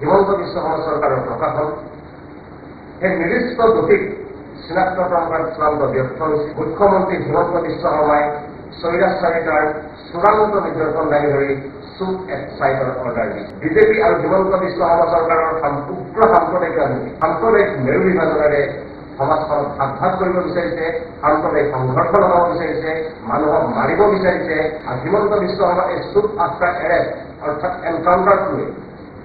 হিমন্ত বিশ্ব শৰ্মা চৰকাৰৰ প্ৰশাসন সেই নিৰ্দিষ্ট দোষীক চিনাক্তকৰণ কৰাত চূড়ান্ত ব্যৰ্থ হৈছে। মুখ্যমন্ত্ৰী হিমন্ত বিশ্ব শৰ্মাই স্বৈৰাচাৰিতাৰ চূড়ান্ত নিৰ্যাতন দাঙি ধৰি চুপ এক্সাইটৰ অৰ্ডাৰ দিয়ে। বিজেপি আৰু হিমন্ত বিশ্ব শৰ্মা চৰকাৰৰ উগ্ৰ সাম্প্ৰদায়িক ৰাজনীতি, সাম্প্ৰদায়িক মেৰু বিভাজনেৰে সমাজখনক ভাগ কৰিব বিচাৰিছে, সাম্প্ৰদায়িক সংঘৰ্ষ লগাব বিচাৰিছে, মানুহক মাৰিব বিচাৰিছে। আৰু হিমন্ত বিশ্ব শৰ্মা এই চুপ আফটাৰ এৰেষ্ট অৰ্থাৎ এনকাউণ্টাৰক লৈ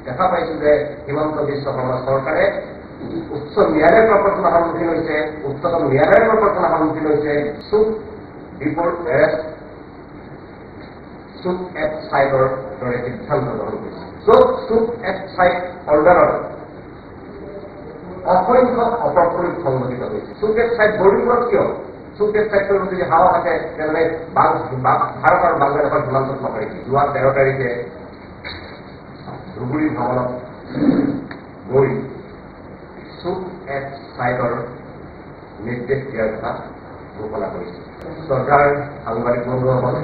দেখা পাইছো যে হিমন্ত বিশ্ব শৰ্মা চৰকাৰে উচ্চ ন্যায়ালয়ৰ প্ৰৱৰ্তনৰ সন্মুখীন হৈছে, উচ্চতম ন্যায়ালয়ৰ প্ৰৱৰ্তনৰ সন্মুখীন হৈছে। চুপ বিফৰ এৰেষ্ট, চুপ এক্সাইটৰ দৰে সিদ্ধান্ত গ্ৰহণ কৰিছে। য'ত চুপ এক্সাইট অৰ্ডাৰৰ অসংখ্য অপপ্ৰয়োগ সংঘটিত হৈছে। চুপ এক্সাইট বৰ্ডিংবোৰত কিয়? চুপ এক্সাইটৰ যদি হাৱা থাকে তেনেহ'লে ভাৰত আৰু বাংলাদেশৰ সীমান্তত নকৰে। যোৱা 13 তাৰিখে ধুবুৰী ভ্ৰমণত গৈ চুপ এক্সাইটৰ নিৰ্দেশ দিয়াৰ কথা ঘোষণা কৰিছে। শ্ৰদ্ধাৰ সাংবাদিক বন্ধুসকল,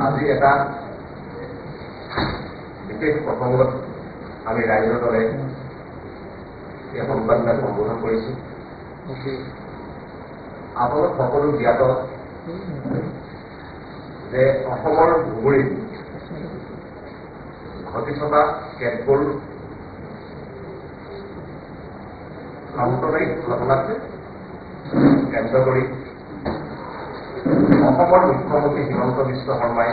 আজি এটা বিশেষ প্ৰসংগত আমি ৰাইজৰ দলে এই সংবাদমেল সম্বোধন কৰিছো। আপোনালোক সকলো জ্ঞাত যে অসমৰ ধুবুৰীত ঘটি থকা কেতবোৰ সাম্প্ৰদায়িক ঘটনাক কেন্দ্ৰ কৰি অসমৰ মুখ্যমন্ত্ৰী হিমন্ত বিশ্ব শৰ্মাই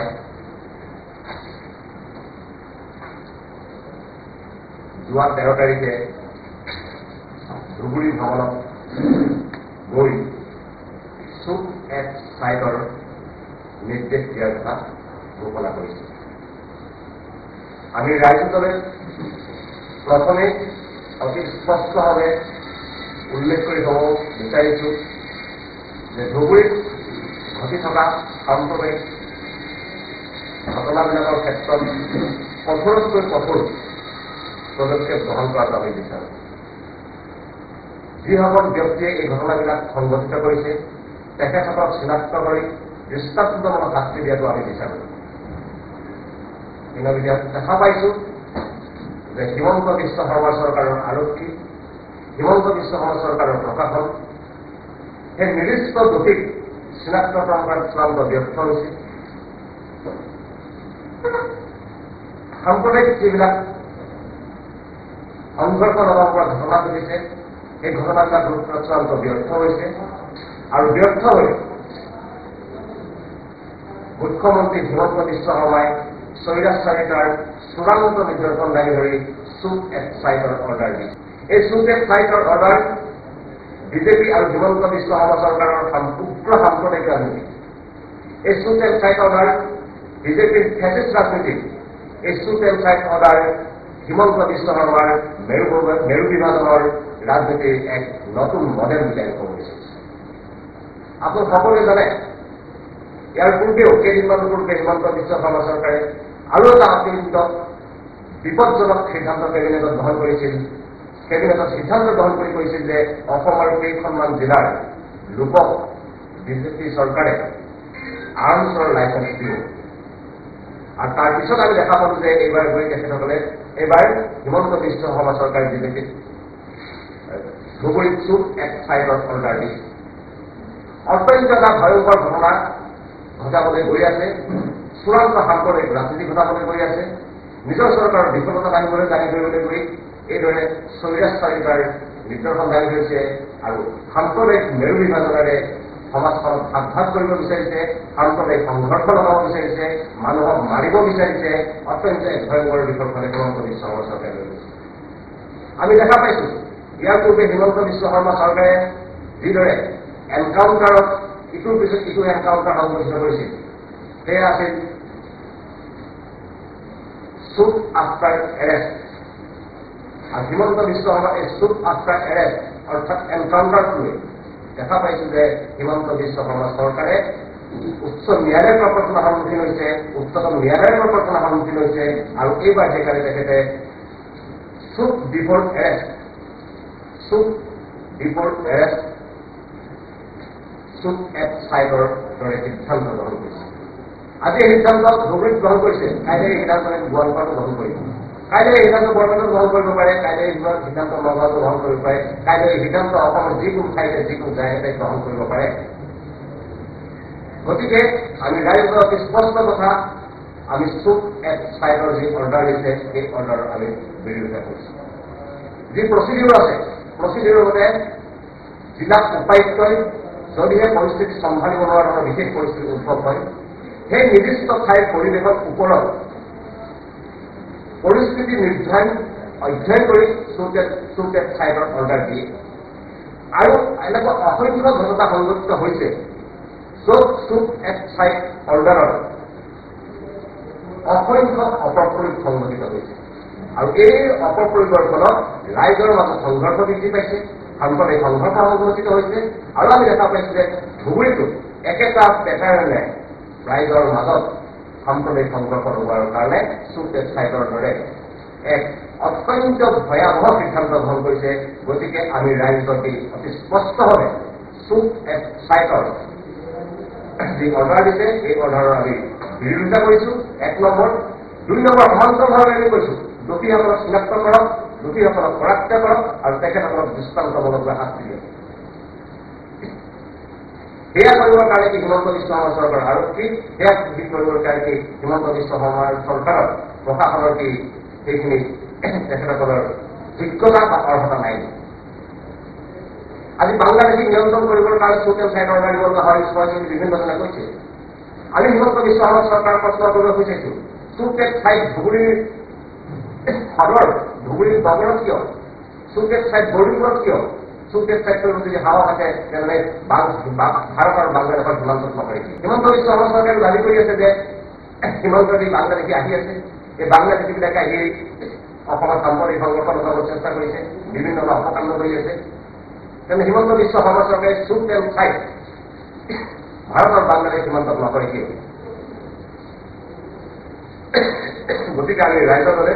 যোৱা 13 তাৰিখে ধুবুৰী ভ্ৰমণত গৈ চুপ এক্সাইটৰ নিৰ্দেশ দিয়াৰ কথা ঘোষণা কৰিছে। আমি ৰাইজৰ দলে প্ৰথমে অতি স্পষ্টভাৱে উল্লেখ কৰি ক'ব বিচাৰিছো যে ধুবুৰীত ঘটি থকা সাম্প্ৰদায়িক ঘটনাবিলাকৰ ক্ষেত্ৰত কঠোৰতকৈ কঠোৰ পদক্ষেপ গ্ৰহণ কৰাটো আমি বিচাৰোঁ। যিসকল ব্যক্তিয়ে এই ঘটনাবিলাক সংঘটিত কৰিছে তেখেতসকলক চিনাক্ত কৰি দৃষ্টান্তমূলক শাস্তি দিয়াটো আমি বিচাৰোঁ। কিন্তু আমি দেখা পাইছো যে হিমন্ত বিশ্ব শৰ্মা চৰকাৰৰ আৰক্ষী, হিমন্ত বিশ্ব শৰ্মা চৰকাৰৰ প্ৰশাসন সেই নিৰ্দিষ্ট দোষীক চিনাক্তকৰণ কৰাত চূড়ান্ত ব্যৰ্থ হৈছে। সাম্প্ৰদায়িক যিবিলাক সংঘৰ্ষ লগাব পৰা ঘটনা ঘটিছে সেই ঘটনাবিলাক চূড়ান্ত ব্যৰ্থ হৈছে। আৰু ব্যৰ্থ হৈ মুখ্যমন্ত্ৰী হিমন্ত বিশ্ব শৰ্মাই স্বৈৰাচাৰিতাৰ চূড়ান্ত নিৰ্যাতন দাঙি ধৰি চুপ এক্সাইটৰ অৰ্ডাৰ দিছে। এই চুপ এক্সাইটৰ অৰ্ডাৰ বিজেপি আৰু হিমন্ত বিশ্ব শৰ্মা চৰকাৰৰ উগ্ৰ সাম্প্ৰদায়িক ৰাজনীতি, এই চুপ এক্সাইট অৰ্ডাৰ বিজেপিৰ ফেচিষ্ট ৰাজনীতি, এই চুপ এক্সাইট অৰ্ডাৰ হিমন্ত বিশ্ব শৰ্মাৰ মেৰু বিভাজনৰ ৰাজনীতিৰ এক নতুন মডেল বুলি ক'ব বিচাৰিছে। আপোনালোক সকলোৱে জানে ইয়াৰ পূৰ্বেও কেইদিনমানৰ পূৰ্বে হিমন্ত বিশ্ব শৰ্মা চৰকাৰে আৰু এটা অত্যন্ত বিপদজনক সিদ্ধান্ত কেবিনেটত গ্ৰহণ কৰিছিল। কেবিনেটত সিদ্ধান্ত গ্ৰহণ কৰি কৈছিল যে অসমৰ কেইখনমান জিলাৰ লোকক বিজেপি চৰকাৰে আৰ্মছৰ লাইচেন্স দিব। আৰু তাৰ পিছত আমি দেখা পালো যে এইবাৰ গৈ তেখেতসকলে এইবাৰ হিমন্ত বিশ্ব শৰ্মা চৰকাৰে বিজেপিত ধুবুৰীত চুপ এক্সাইটৰ অৰ্ডাৰ দিছে। অত্যন্ত এটা ভয়ংকৰ ঘটনা ঘটাবলৈ গৈ আছে, চূড়ান্ত সাম্প্ৰদায়িক ৰাজনীতি ঘটাবলৈ গৈ আছে, নিজৰ চৰকাৰৰ বিফলতা দাঙি ধৰিবলৈ গৈ এইদৰে স্বৈৰাচাৰিতাৰ নিদৰ্শন দাঙি ধৰিছে আৰু সাম্প্ৰদায়িক মেৰু বিভাজনেৰে সমাজখনক ভাগ কৰিব বিচাৰিছে, সাম্প্ৰদায়িক সংঘৰ্ষ লগাব বিচাৰিছে, মানুহক মাৰিব বিচাৰিছে। অত্যন্ত এক ভয়ংকৰ দিশৰ ফালে হিমন্ত বিশ্ব শৰ্মা চৰকাৰে লৈ গৈছে। আমি দেখা পাইছো ইয়াৰ পূৰ্বে হিমন্ত বিশ্ব শৰ্মা চৰকাৰে যিদৰে এনকাউণ্টাৰত ইটোৰ পিছত ইটো এনকাউণ্টাৰ সংঘটিত কৰিছিল সেয়া আছিল চুপ আফটাৰ এৰেষ্ট। আৰু হিমন্ত বিশ্ব শৰ্মাৰ এই চুপ আফটাৰ এৰেষ্ট অৰ্থাৎ এনকাউণ্টাৰক লৈ দেখা পাইছো যে হিমন্ত বিশ্ব শৰ্মা চৰকাৰে উচ্চ ন্যায়ালয়ৰ প্ৰৱৰ্তনৰ সন্মুখীন হৈছে, উচ্চতম ন্যায়ালয়ৰ প্ৰৱৰ্তনৰ সন্মুখীন হৈছে। আৰু এইবাৰ সেইকাৰণে তেখেতে চুপ বিফৰ এৰেষ্ট, চুপ বিফৰ এৰেষ্ট, চুপ এক্সাইটৰ দৰে সিদ্ধান্ত গ্ৰহণ কৰিছে। আজি এই সিদ্ধান্ত ধুবুৰীত গ্ৰহণ কৰিছে, কাইলৈ এই সিদ্ধান্ত গোৱালপাৰাতো গ্ৰহণ কৰিব। কাইলৈ এই সিদ্ধান্ত বৰপেটাত গ্ৰহণ কৰিব পাৰে, কাইলৈ এই সিদ্ধান্ত নগাঁৱতো গ্ৰহণ কৰিব পাৰে, কাইলৈ এই সিদ্ধান্ত অসমৰ যিকোনো ঠাইতে যিকোনো জায়গাতে গ্ৰহণ কৰিব পাৰে। গতিকে আমি ৰাইজৰ অতি স্পষ্ট কথা, আমি চুপ এট চাইডৰ যি অৰ্ডাৰ দিছে সেই অৰ্ডাৰৰ আমি বিৰোধিতা কৰিছোঁ। যি প্ৰচিডিউৰ আছে, প্ৰচিডিউৰৰ মতে জিলা উপায়ুক্তই যদিহে পৰিস্থিতি চম্ভালিব নোৱাৰা ধৰণৰ বিশেষ পৰিস্থিতি উদ্ভৱ হয়, সেই নিৰ্দিষ্ট ঠাইৰ পৰিৱেশৰ ওপৰত পৰিস্থিতি অধ্যয়ন কৰি চুপ এট চাইডৰ অৰ্ডাৰ দিয়ে। আৰু এনেকুৱা অসংখ্য ঘটনা সংঘটিত হৈছে য'ত চুপ এট চাইড অৰ্ডাৰৰ অসংখ্য অপপ্ৰয়োগ সংঘটিত হৈছে। আৰু এই অপপ্ৰয়োগৰ ফলত ৰাইজৰ মাজত সংঘৰ্ষ বৃদ্ধি পাইছে, সাম্প্ৰদায়িক সংঘৰ্ষ সংঘটিত হৈছে। আৰু আমি দেখা পাইছোঁ যে ধুবুৰীতো একেটা পেটাৰ্ণে ৰাইজৰ মাজত সাম্প্ৰদায়িক সংঘৰ্ষ হোৱাৰ কাৰণে চুপ এট চাইডৰ দৰে এক অত্যন্ত ভয়াৱহ সিদ্ধান্ত গ্ৰহণ কৰিছে। গতিকে আমি ৰাইজৰ অতি স্পষ্টভাৱে চুপ এট চাইডৰ যি অৰ্ডাৰ দিছে এই অৰ্ডাৰৰ আমি বিৰোধিতা কৰিছোঁ। 1 নম্বৰ। 2 নম্বৰ, সমান্তৰালভাৱে আমি কৈছোঁ দোষীসকলক চিনাক্ত কৰক, দোষীসকলক কৰায়ত্ব কৰক আৰু তেখেতসকলক দৃষ্টান্তমূলকভাৱে শাস্তি দিয়ক। সেয়া কৰিবৰ কাৰণে কি হিমন্ত বিশ্ব শৰ্মা চৰকাৰ আৰক্ষী, সেয়া কৰিবৰ কাৰণে কি হিমন্ত বিশ্ব শৰ্মাৰ চৰকাৰৰ প্ৰশাসনৰ কি সেইখিনি তেখেতসকলৰ যোগ্যতা বা অৰ্হতা নাই। আজি বাংলাদেশীক নিয়ন্ত্ৰণ কৰিবৰ কাৰণে চুপ এট চাইড অৰ্ডাৰ দিব লগা হয়, বিভিন্নজনে কৈছে। আমি হিমন্ত বিশ্ব শৰ্মা চৰকাৰৰ প্ৰশ্ন কৰিব খুজিছোঁ, চুপ এট চাইড ধুবুৰীৰ সদৰ, ধুবুৰীৰ নগৰত কিয়? চুপ এট চাইড বৰডুমত কিয়? চুপ এট চাইড কৰিব যদি সাহস আছে তেনেহ'লে ভাৰত আৰু বাংলাদেশৰ সীমান্তত নকৰে। হিমন্ত বিশ্ব শৰ্মা চৰকাৰে দাবী কৰি আছে যে সীমান্তদি বাংলাদেশী আহি আছে, এই বাংলাদেশীবিলাকে আহি অসমত সাম্প্ৰদায়িক সংঘৰ্ষ লগাবৰ চেষ্টা কৰিছে, বিভিন্ন অপকাণ্ড কৰি আছে। তেনে হিমন্ত বিশ্ব শৰ্মা চৰকাৰে চুপ এট চাইড ভাৰত আৰু বাংলাদেশ সীমান্তত নকৰে কিয়? গতিকে আমি ৰাইজৰ দলে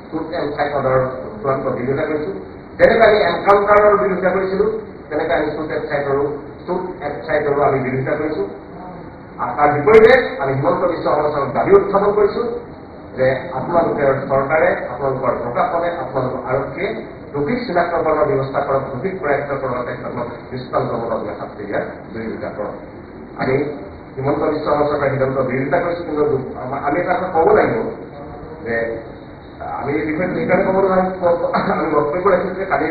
চুপ এট চাইড অৰ্ডাৰৰ চূড়ান্ত বিৰোধিতা কৰিছোঁ। যেনেকৈ আমি এনকাউণ্টাৰৰ বিৰোধিতা কৰিছিলোঁ, তেনেকৈ আমি চুপ এট চাইডৰো আমি বিৰোধিতা কৰিছোঁ। আৰু তাৰ বিপৰীতে আমি হিমন্ত বিশ্ব শৰ্মা চৰকাৰক দাবী উত্থাপন কৰিছোঁ যে আপোনালোকৰ চৰকাৰে, আপোনালোকৰ প্ৰশাসনে, আপোনালোকৰ আৰক্ষীয়ে দোষীক চিনাক্তকৰণৰ ব্যৱস্থা কৰক, দোষীক কৰায়ত্ব কৰক, তেখেতসকলক দৃষ্টান্তমূলকভাৱে শাস্তি দিয়াৰ বিৰোধিতা কৰক। আমি হিমন্ত বিশ্ব শৰ্মা চৰকাৰৰ সিদ্ধান্ত বিৰোধিতা কৰিছোঁ, কিন্তু আমি এটা কথা ক'ব লাগিব যে আমি এই বিষয়টো সেইকাৰণে ক'ব নোৱাৰিম, আমি বক্তব্য ৰাখিছোঁ যে কালি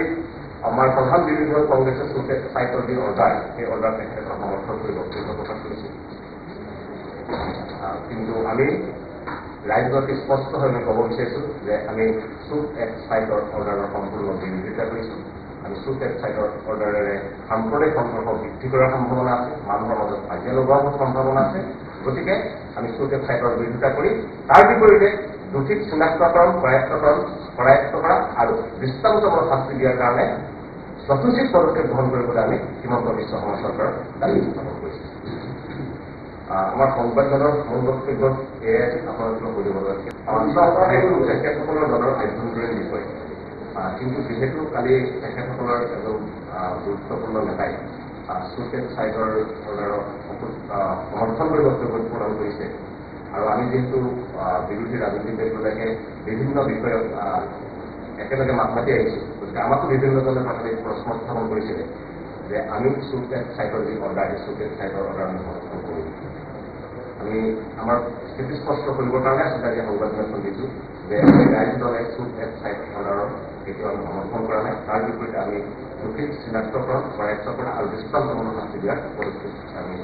আমাৰ প্ৰধান বিৰোধী দল কংগ্ৰেছে চুপ এট চাইডৰ যি অৰ্ডাৰ, সেই অৰ্ডাৰ তেখেতসকলক সমৰ্থন কৰি বক্তব্য প্ৰকাশ কৰিছে। কিন্তু আমি ৰাইজক স্পষ্টভাৱে ক'ব বিচাৰিছোঁ যে আমি চুপ এট চাইডৰ অৰ্ডাৰৰ সম্পূৰ্ণ বিৰোধিতা কৰিছোঁ। আমি চুপ এট চাইডৰ অৰ্ডাৰেৰে সাম্প্ৰদায়িক সংঘৰ্ষ বৃদ্ধি কৰাৰ সম্ভাৱনা আছে, মানুহৰ মাজত কাজিয়া লগোৱাৰ সম্ভাৱনা আছে। গতিকে আমি চুপ এট চাইডৰ বিৰোধিতা কৰি তাৰ বিপৰীতে দোষীক চিনাক্তকৰণ, কৰায়ত্ব কৰা আৰু দৃষ্টান্তমূলক শাস্তি দিয়াৰ কাৰণে যথোচিত পদক্ষেপ গ্ৰহণ কৰিবলৈ আমি হিমন্ত বিশ্ব শৰ্মা চৰকাৰৰ দাবী উত্থাপন কৰিছোঁ। আমাৰ সংবাদদাতাৰ মূল বক্তব্য এয়াই আপোনালোকক সুধিব লাগে তেখেতসকলৰ দলৰ আভ্যন্তৰীণ বিষয়। কিন্তু যিহেতু কালি তেখেতসকলৰ এজন গুৰুত্বপূৰ্ণ নেতাই চুপ এট চাইডৰ অৰ্ডাৰক সমৰ্থন কৰি বক্তব্য প্ৰদান কৰিছে, আৰু আমি যিহেতু বিৰোধী ৰাজনৈতিক দলবিলাকে বিভিন্ন বিষয়ত একেলগে মাত মাতি আহিছোঁ, গতিকে আমাকো বিভিন্নজনে প্ৰশ্ন উত্থাপন কৰিছিলে যে আমি চুপ এট চাইডৰ যি অৰ্ডাৰ, সেই চুপ এট চাইডৰ অৰ্ডাৰ আমি সমৰ্থন কৰোঁ। আমি আমাৰ স্থিতি স্পষ্ট কৰিবৰ কাৰণে আচলতে আজি সংবাদমেলখন দিছোঁ যে ৰাইজ দলে চুপ এট চাইড অৰ্ডাৰৰ সেইটো আমি সমৰ্থন কৰা নাই। তাৰ বিপৰীতে আমি দোষীক চিনাক্তকৰণ, কৰায়ত্ব কৰা আৰু দৃষ্টান্তমূলক শাস্তি দিয়াৰ পদক্ষেপ আমি